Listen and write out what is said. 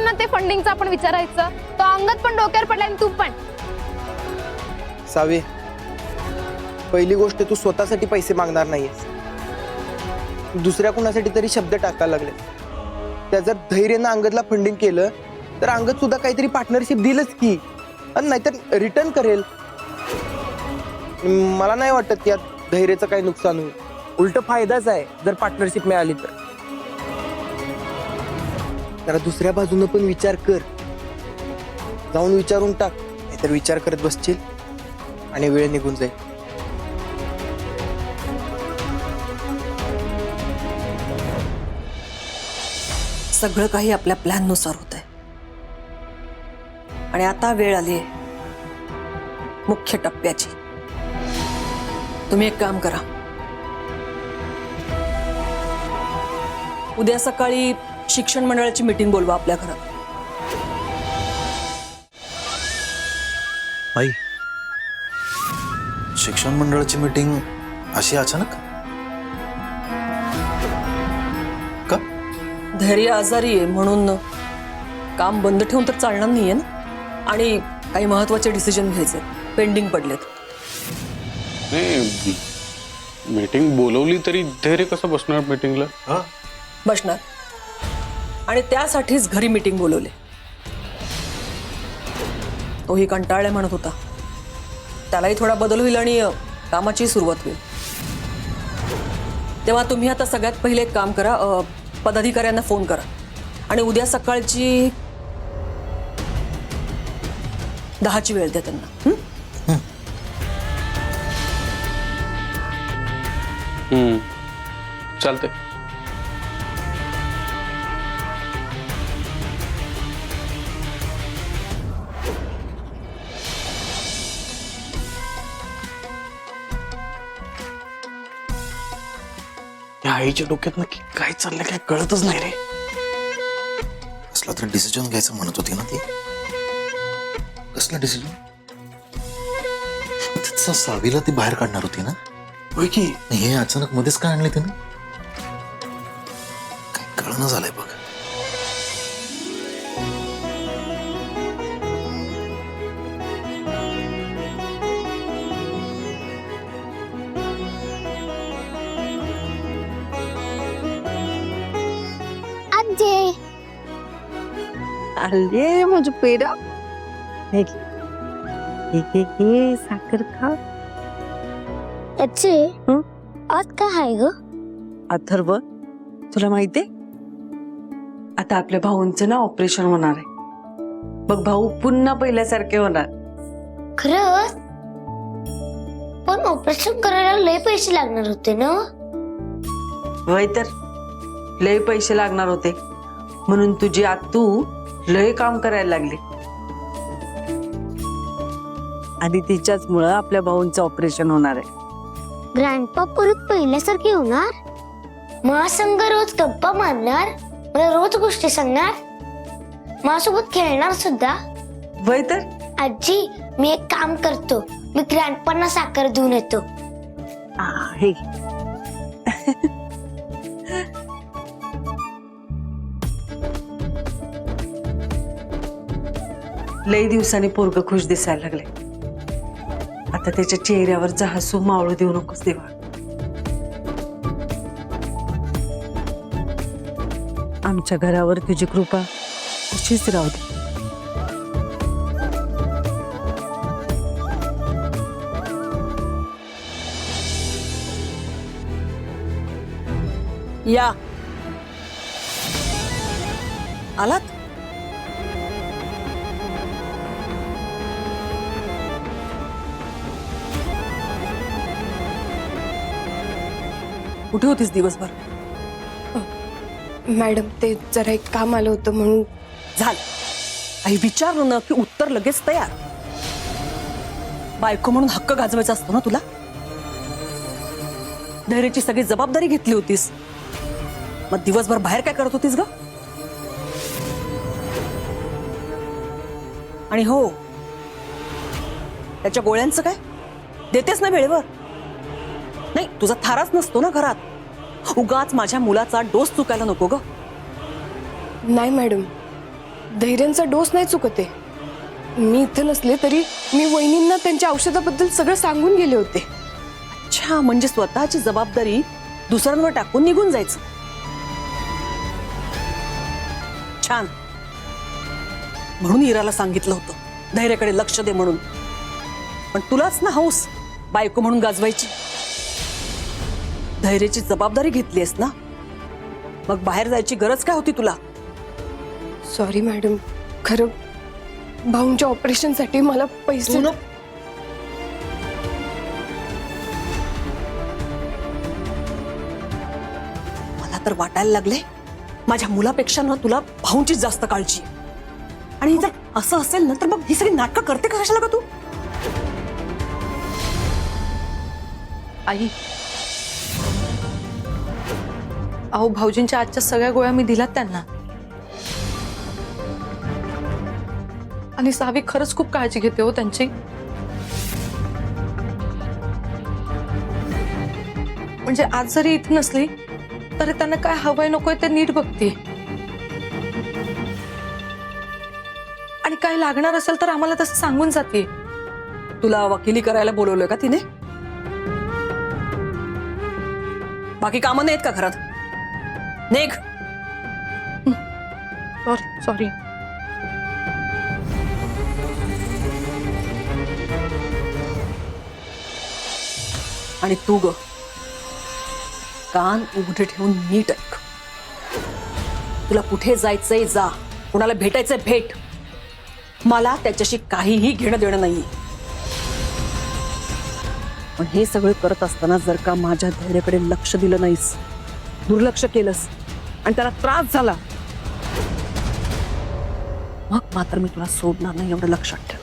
ना ते फंडिंगचं आपण विचारायचं. तो अंगद पण डोक्यावर पडला आणि तू पण. सावे, पहिली गोष्ट तू स्वतःसाठी पैसे मागणार नाहीयेस, दुसऱ्या कुणासाठी तरी शब्द टाकायला लागले. त्या जर धैर्यानं अंगदला फंडिंग केलं तर अंगद सुद्धा काहीतरी पार्टनरशिप दिलंच की, आणि नाहीतर रिटर्न करेल. मला नाही वाटत यात धैर्याचं काही नुकसान होईल, उलट फायदाच आहे जर पार्टनरशिप मिळाली तर. जरा दुसऱ्या बाजूनं पण विचार कर, जाऊन विचारून टाक, नाहीतर विचार करत बसशील आणि वेळ निघून जाईल. सगळं काही आपल्या प्लॅननुसार होतंय आणि आता वेळ आली आहे मुख्य टप्प्याची. तुम्ही एक काम करा, उद्या सकाळी शिक्षण मंडळाची मीटिंग बोलवा आपल्या घरात. आई, शिक्षण मंडळाची मीटिंग अशी अचानक का? धैर्य आजारी आहे म्हणून काम बंद ठेवून तर चालणार नाहीये ना, आणि काही महत्वाचे डिसिजन घ्यायचे पेंडिंग पडलेत. नाही, मीटिंग बोलवली तरी धैर्य कसं बसणार मीटिंगला? बसणार, आणि त्यासाठीच घरी मीटिंग बोलवले. तोही कंटाळले म्हणत होता, त्यालाही थोडा बदल होईल आणि कामाची सुरुवात होईल. तेव्हा तुम्ही आता सगळ्यात पहिले एक काम करा, पदाधिकाऱ्यांना फोन करा आणि उद्या सकाळची 10ची वेळ द्या त्यांना. चालतंय. या आईच्या डोक्यात नक्की काय चाललंय काय कळतच नाही रे. कसला तर डिसिजन घ्यायचं म्हणत होती ना ती. कसला डिसिजन? तिचा सावीला ती बाहेर काढणार होती ना. होय की. हे अचानक मध्येच काय आणले तिने? काय कळणं झालंय बघ. अरे माझं पेढा साखर खा. आज काय आहे ग? अथर्व, तुला माहितीये आता आपल्या भाऊंचं ना ऑपरेशन होणार आहे बघ. भाऊ पुन्हा पहिल्यासारखे होणार. खरंच? पण ऑपरेशन करायला लय पैसे लागणार होते ना. वय तर लय पैसे लागणार होते म्हणून तुझी आतू लय काम करायला लागली आणि तिच्याच मुळे आपल्या भाऊंचं ऑपरेशन होणार आहे. ग्रँडपा परत पहिल्यासारखे होणार, महासंघ रोज गप्पा मारणार, मला रोज गोष्टी सांगणार, माझ्यासोबत खेळणार सुद्धा. वय तर. आजी, मी एक काम करतो, मी ग्रँडपांना साखर देऊन येतो. हे लई दिवसांनी पोरग खुश दिसायला लागले. आता त्याच्या चेहऱ्यावरचा हसू मावळू देऊ नकोस देवा. आमच्या घरावर तुझी कृपा अशीच राहू दे. या आलात. कुठे होतीस दिवसभर? मॅडम, ते जरा एक काम आलं होतं म्हणून. झालं, काही विचारलं ना की उत्तर लगेच तयार. बायको म्हणून हक्क गाजवायचा असतो ना तुला. धैर्याची सगळी जबाबदारी घेतली होतीस, मग दिवसभर बाहेर काय करत होतीस ग? आणि हो, त्याच्या गोळ्यांचं काय देतेस ना वेळेवर? नाही, तुझा थाराच नसतो ना घरात. उगाच माझ्या मुलाचा डोस चुकायला नको ग. नाही मॅडम, धैर्यांचा डोस नाही चुकते. मी इथे नसले तरी मी वहिनींना त्यांच्या औषधाबद्दल सगळं सांगून गेले होते. अच्छा, म्हणजे स्वतःची जबाबदारी दुसऱ्यांवर टाकून निघून जायचं. छान. म्हणून इराला सांगितलं होतं धैर्याकडे लक्ष दे म्हणून. पण तुलाच ना हौस बायको म्हणून गाजवायची. धैर्याची जबाबदारी घेतलीस ना, मग बाहेर जायची गरज काय होती तुला? सॉरी मॅडम, खरं भाऊंच्या ऑपरेशनसाठी मला पैसे. मला तर वाटायला लागले माझ्या मुलापेक्षा ना तुला भाऊंची जास्त काळजी. आणि जर असं असेल ना तर मग ही सगळी नाटकं करते का कशाला का तू? आई, अहो भाऊजींच्या आजच्या सगळ्या गोळ्या मी दिल्यात त्यांना. आणि सावी खरंच खूप काळजी घेते हो त्यांची. म्हणजे आज जरी इथे नसली तरी त्यांना काय हवंय नकोय ते नीट बघते. आणि काय लागणार असेल तर आम्हाला तसं सांगून जाते. तुला वकिली करायला बोलवलंय का तिने? बाकी कामं नाहीत का घरात? नेक. सॉरी. आणि तू ग कान उघडे ठेवून नीट ऐक. तुला कुठे जायचंय जा, कोणाला भेटायचंय भेट. मला त्याच्याशी काहीही घेणं देणं नाहीये. पण हे सगळं करत असताना जर का माझ्या धैर्याकडे लक्ष दिलं नाहीस, दुर्लक्ष केलंस आणि त्याला त्रास झाला, मग मात्र मी तुला सोडणार नाही, एवढं लक्षात ठेव.